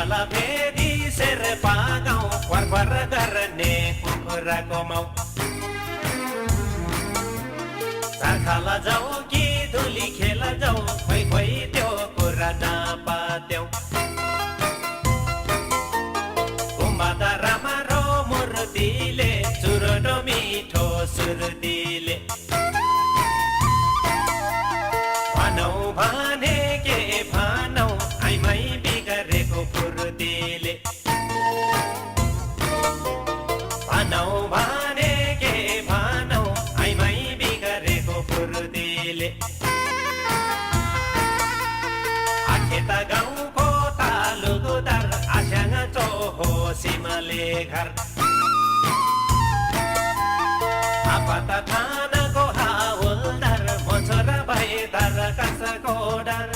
तल फेरि शेर्पा गाउँ क्वार गर्ने कुखुराको माउ चाखाल जाउँ कि धुली खेल जाउँ खोइ खोइ त्यो कुरा नपात्यौ गुम्बादारामा रो मूर्तिले चुरोटो मिठो सुर्तीले भनौ भने के भनौ आइमै बिगरेको फुर्तीले भनौ भने के भनौ आइमै बिगरेको फुर्तीले आखेत गाउँको तालुकुदार आस्याङ चोहो सिमले घर आपत थानाको हावलदार मोचरा भएदार काँसको डर